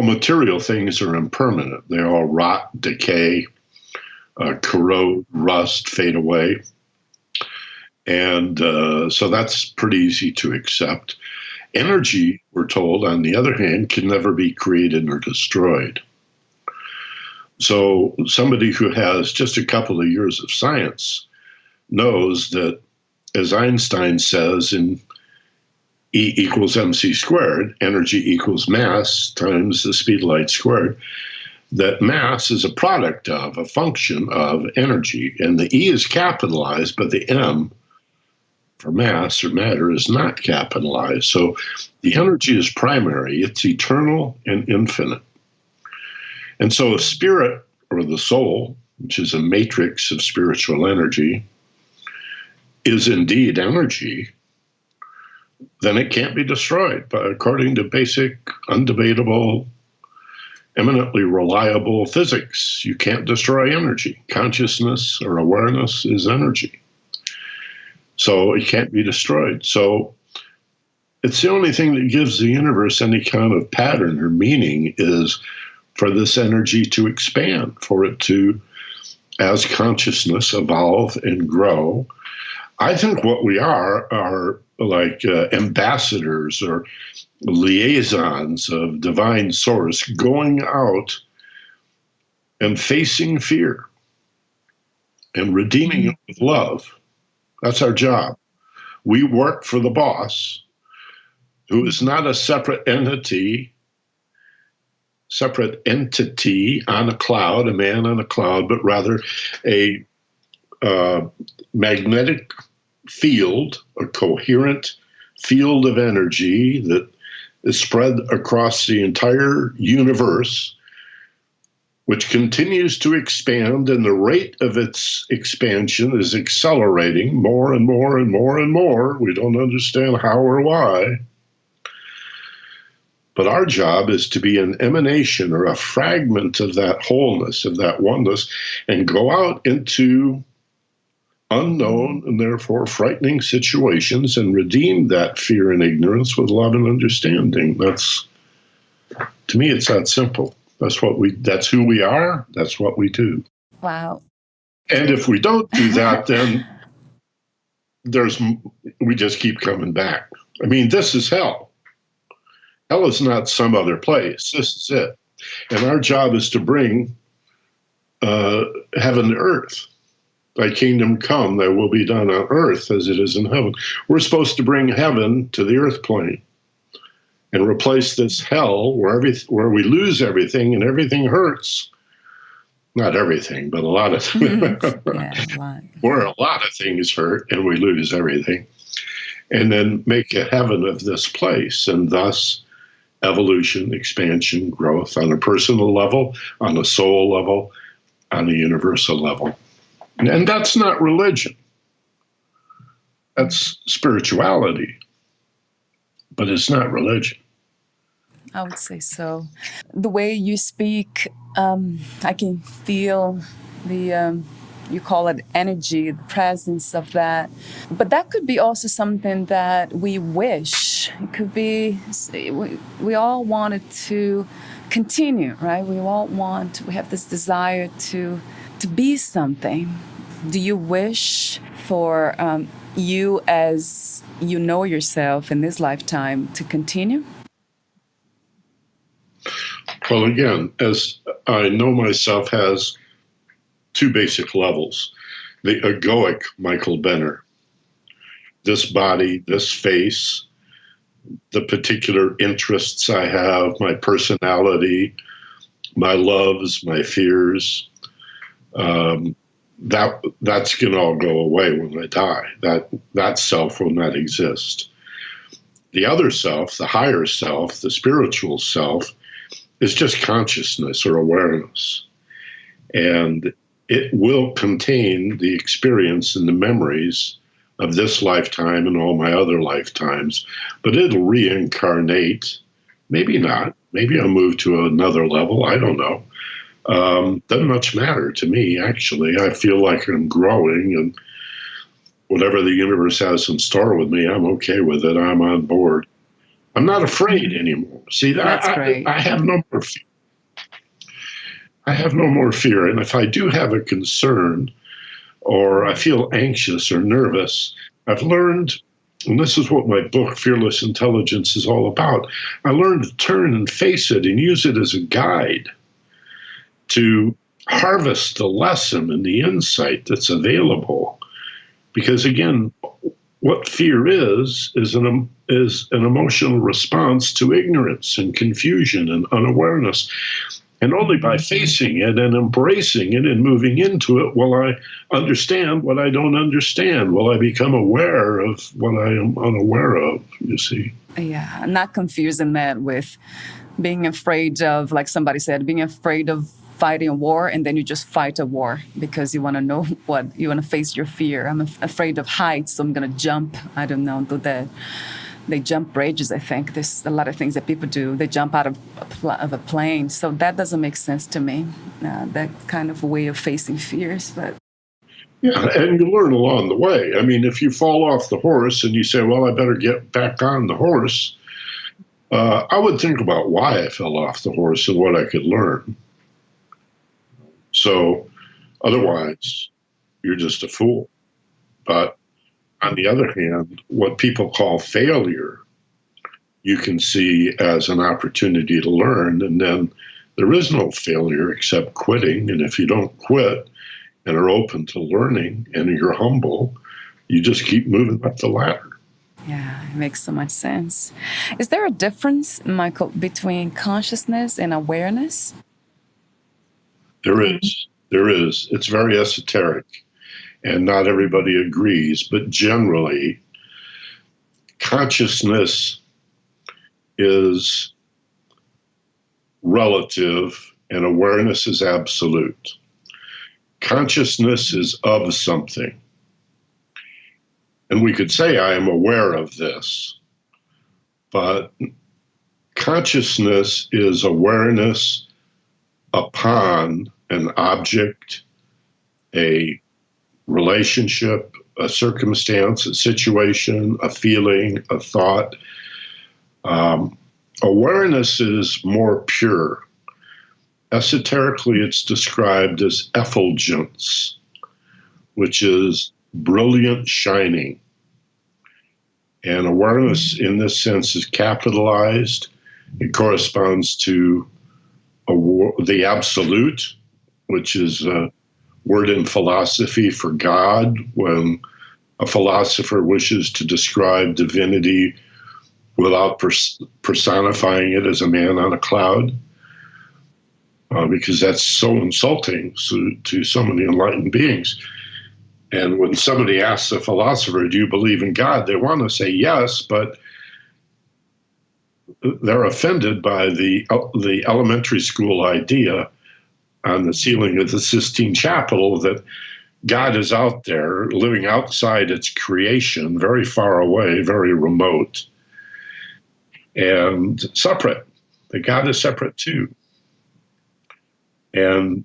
material things are impermanent. They all rot, decay, corrode, rust, fade away. And so that's pretty easy to accept. Energy, we're told, on the other hand, can never be created or destroyed. So somebody who has just a couple of years of science knows that, as Einstein says in E equals mc squared, energy equals mass times the speed of light squared, that mass is a product of, a function of energy. And the E is capitalized, but the M for mass or matter is not capitalized. So the energy is primary, it's eternal and infinite. And so if spirit, or the soul, which is a matrix of spiritual energy, is indeed energy, then it can't be destroyed. But according to basic, undebatable, eminently reliable physics, you can't destroy energy. Consciousness or awareness is energy. So it can't be destroyed. So it's the only thing that gives the universe any kind of pattern or meaning is for this energy to expand, for it to, as consciousness, evolve and grow. I think what we are like ambassadors or liaisons of divine source going out and facing fear and redeeming it with love. That's our job. We work for the boss, who is not a separate entity on a cloud, a man on a cloud, but rather a magnetic field, a coherent field of energy that is spread across the entire universe, which continues to expand, and the rate of its expansion is accelerating more and more and more and more. We don't understand how or why. But our job is to be an emanation or a fragment of that wholeness, of that oneness, and go out into unknown and therefore frightening situations and redeem that fear and ignorance with love and understanding. That's, to me, it's that simple. That's who we are. That's what we do. Wow. And if we don't do that, then we just keep coming back. I mean, this is hell. Hell is not some other place. This is it. And our job is to bring heaven to earth. Thy kingdom come, thy will be done on earth as it is in heaven. We're supposed to bring heaven to the earth plane and replace this hell where we lose everything and everything hurts. Not everything, but a lot of things. Where a lot of things hurt and we lose everything. And then make a heaven of this place, and thus evolution, expansion, growth on a personal level, on a soul level, on a universal level. And that's not religion. That's spirituality. But it's not religion. I would say so. The way you speak, I can feel you call it energy, the presence of that. But that could be also something that we wish. It could be, we all want it to continue, right? We have this desire to be something. Do you wish for you as you know yourself in this lifetime to continue? Well, again, as I know myself has two basic levels. The egoic Michael Benner, this body, this face, the particular interests I have, my personality, my loves, my fears, that's going to all go away when I die. That self will not exist. The other self, the higher self, the spiritual self, is just consciousness or awareness. And it will contain the experience and the memories of this lifetime and all my other lifetimes, but it'll reincarnate. Maybe not. Maybe I'll move to another level. I don't know. Doesn't much matter to me, actually. I feel like I'm growing, whatever the universe has in store with me, I'm okay with it. I'm on board. I'm not afraid anymore. See, That's great. I have no more fear. I have no more fear. And if I do have a concern or I feel anxious or nervous, I've learned, and this is what my book, Fearless Intelligence, is all about. I learned to turn and face it and use it as a guide to harvest the lesson and the insight that's available. Because again, what fear is an emotional response to ignorance and confusion and unawareness. And only by facing it and embracing it and moving into it will I understand what I don't understand. Will I become aware of what I am unaware of, you see? Yeah, not confusing that with being afraid of, like somebody said, being afraid of fighting a war, and then you just fight a war because you want to know what you want to face your fear. I'm afraid of heights, so I'm going to jump. I don't know, do that. They jump bridges, I think. There's a lot of things that people do. They jump out of a plane. So that doesn't make sense to me, that kind of way of facing fears. But yeah, and you learn along the way. I mean, if you fall off the horse and you say, well, I better get back on the horse, I would think about why I fell off the horse and what I could learn. So otherwise, you're just a fool. But on the other hand, what people call failure, you can see as an opportunity to learn. And then there is no failure except quitting. And if you don't quit and are open to learning and you're humble, you just keep moving up the ladder. yeah, it makes so much sense. Is there a difference, Michael, between consciousness and awareness? There is. There is. It's very esoteric, and not everybody agrees. But generally, consciousness is relative and awareness is absolute. Consciousness is of something. And we could say, I am aware of this. But consciousness is awareness upon an object, a relationship, a circumstance, a situation, a feeling, a thought. Awareness is more pure. Esoterically, it's described as effulgence, which is brilliant shining. And awareness in this sense is capitalized. It corresponds to the absolute, which is a word in philosophy for God, when a philosopher wishes to describe divinity without personifying it as a man on a cloud, because that's so insulting to so many enlightened beings. And when somebody asks a philosopher, do you believe in God? They want to say yes, but they're offended by the elementary school idea on the ceiling of the Sistine Chapel that God is out there living outside its creation, very far away, very remote, and separate. That God is separate too. And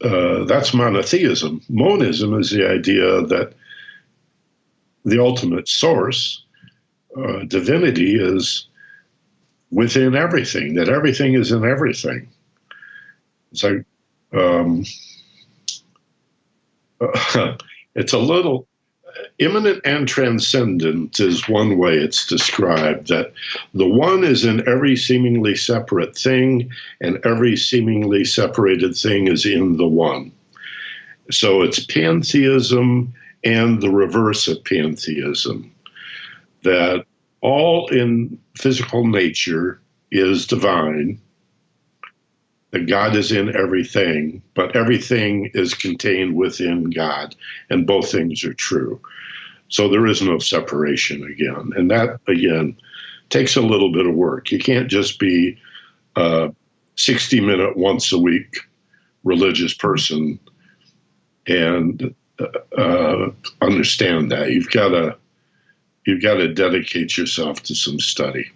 that's monotheism. Monism is the idea that the ultimate source, divinity, is within everything, that everything is in everything. So it's a little immanent and transcendent is one way it's described, that the one is in every seemingly separate thing, and every seemingly separated thing is in the one. So it's pantheism and the reverse of pantheism, that all in physical nature is divine, that God is in everything, but everything is contained within God, and both things are true. So there is no separation again. And that, again, takes a little bit of work. You can't just be a 60-minute, once-a-week religious person and understand that. You've got to dedicate yourself to some study.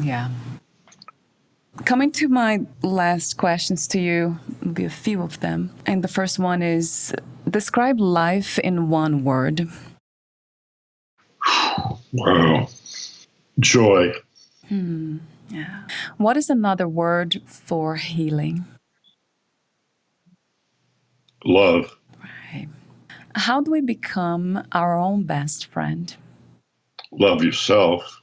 Yeah. Coming to my last questions to you, will be a few of them. And the first one is, describe life in one word. Wow. Joy. Yeah. What is another word for healing? Love. Right. How do we become our own best friend? Love yourself,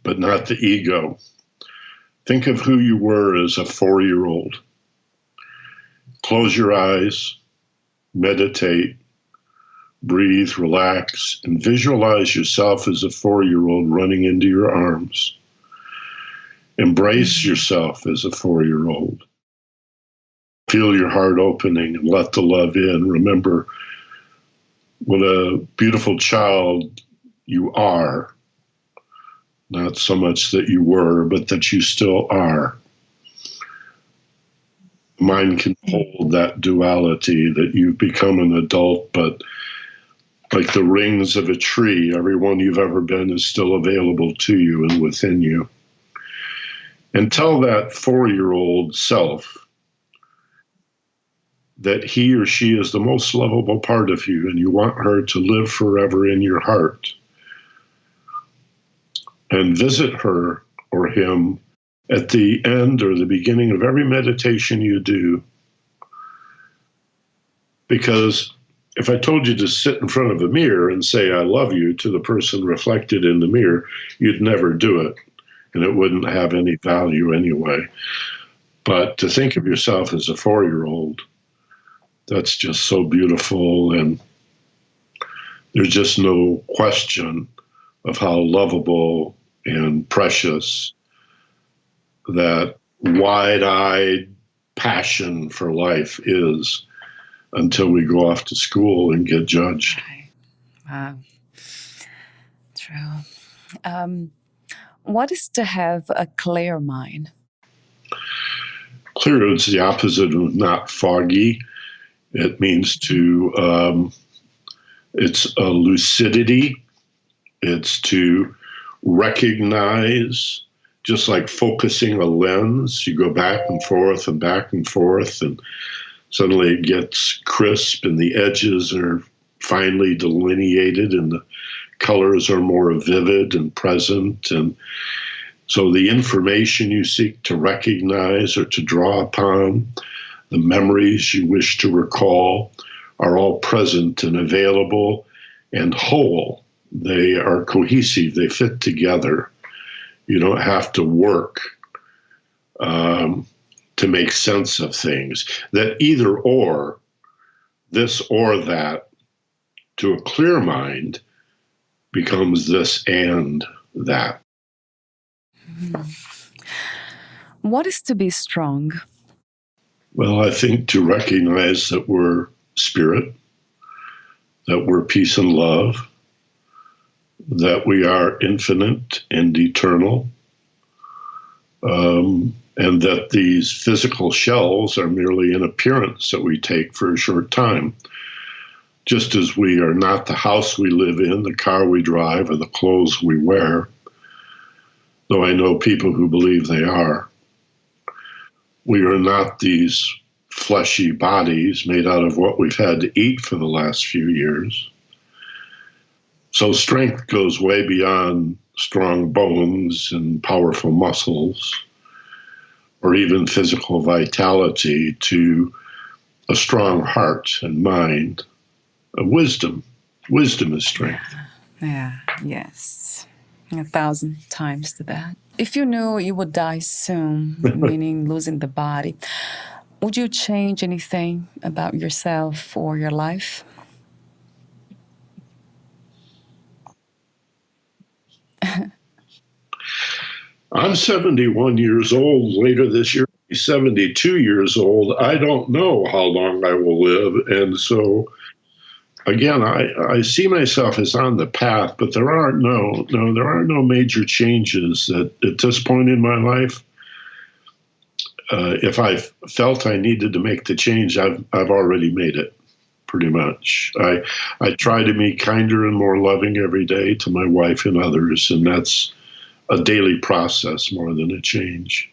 but not the ego. Think of who you were as a 4-year-old. Close your eyes, meditate, breathe, relax, and visualize yourself as a 4-year-old running into your arms. Embrace yourself as a 4-year-old. Feel your heart opening and let the love in. Remember what a beautiful child you are. Not so much that you were, but that you still are. Mind can hold that duality that you've become an adult, but like the rings of a tree, everyone you've ever been is still available to you and within you. And tell that 4-year-old self that he or she is the most lovable part of you and you want her to live forever in your heart. And visit her or him at the end or the beginning of every meditation you do. Because if I told you to sit in front of a mirror and say, I love you to the person reflected in the mirror, you'd never do it. And it wouldn't have any value anyway. But to think of yourself as a 4-year-old, that's just so beautiful. And there's just no question of how lovable and precious that wide-eyed passion for life is until we go off to school and get judged. Wow. True. What is to have a clear mind? Clear is the opposite of not foggy. It means it's a lucidity. It's to recognize, just like focusing a lens, you go back and forth and back and forth, and suddenly it gets crisp and the edges are finely delineated and the colors are more vivid and present. And so the information you seek to recognize or to draw upon, the memories you wish to recall, are all present and available and whole. They are cohesive. They fit together. You don't have to work to make sense of things. That either or, this or that, to a clear mind, becomes this and that. What is to be strong? Well, I think to recognize that we're spirit, that we're peace and love, that we are infinite and eternal, and that these physical shells are merely an appearance that we take for a short time. Just as we are not the house we live in, the car we drive, or the clothes we wear, though I know people who believe they are. We are not these fleshy bodies made out of what we've had to eat for the last few years. So strength goes way beyond strong bones and powerful muscles, or even physical vitality, to a strong heart and mind, a wisdom. Wisdom is strength. Yeah, yes. 1,000 times to that. If you knew you would die soon, meaning losing the body, would you change anything about yourself or your life? I'm 71 years old. Later this year, I'll be 72 years old. I don't know how long I will live. And so, again, I see myself as on the path, but there are no major changes at this point in my life. If I felt I needed to make the change, I've already made it, pretty much. I try to be kinder and more loving every day to my wife and others, and that's a daily process more than a change.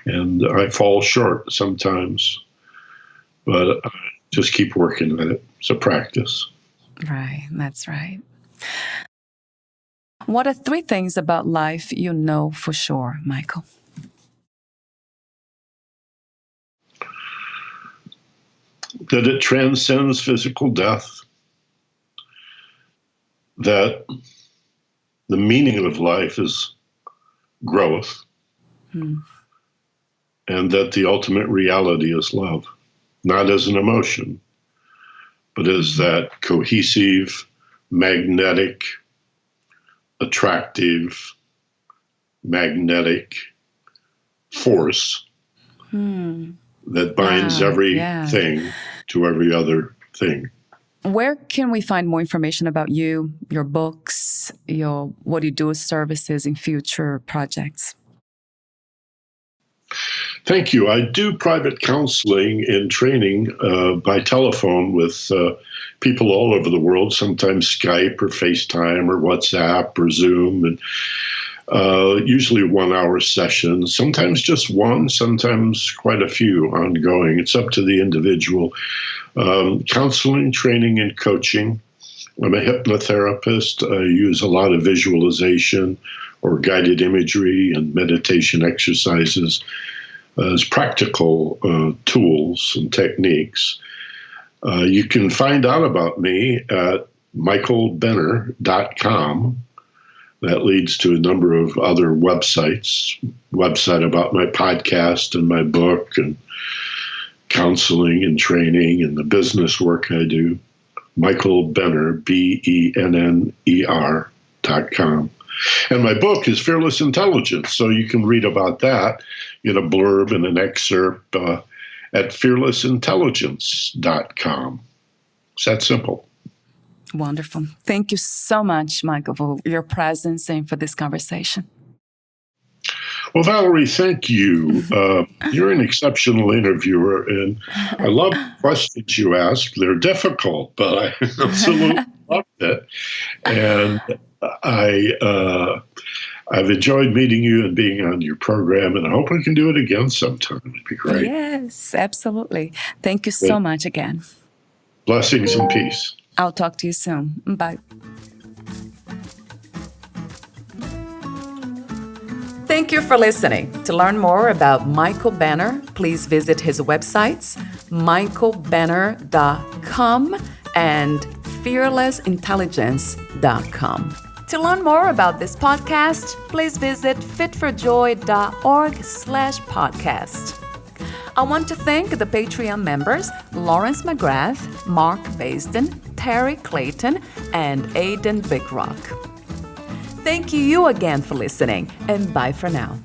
And I fall short sometimes, but I just keep working at it. It's a practice. Right, that's right. What are 3 things about life you know for sure, Michael? That it transcends physical death, that the meaning of life is growth, and that the ultimate reality is love, not as an emotion, but as that cohesive, magnetic, attractive, magnetic force that binds everything to every other thing. Where can we find more information about you, your books, what you do as services in future projects? Thank you. I do private counseling and training by telephone with people all over the world, sometimes Skype or FaceTime or WhatsApp or Zoom, and usually 1-hour sessions, sometimes just one, sometimes quite a few ongoing. It's up to the individual. Counseling, training, and coaching. I'm a hypnotherapist. I use a lot of visualization or guided imagery and meditation exercises as practical tools and techniques. You can find out about me at michaelbenner.com. That leads to a number of other website about my podcast and my book and counseling and training and the business work I do. Michael Benner, BENNER.com. And my book is Fearless Intelligence, so you can read about that in a blurb and an excerpt at fearlessintelligence.com. It's that simple. Wonderful. Thank you so much, Michael, for your presence and for this conversation. Well, Valerie, thank you. You're an exceptional interviewer, and I love the questions you ask. They're difficult, but I absolutely love it. And I've enjoyed meeting you and being on your program, and I hope we can do it again sometime. It'd be great. Yes, absolutely. Thank you so much again. Blessings and peace. I'll talk to you soon. Bye. Thank you for listening. To learn more about Michael Benner, please visit his websites, michaelbenner.com and fearlessintelligence.com. To learn more about this podcast, please visit fitforjoy.org/podcast. I want to thank the Patreon members, Lawrence McGrath, Mark Basden, Terry Clayton, and Aidan Bickrock. Thank you again for listening, and bye for now.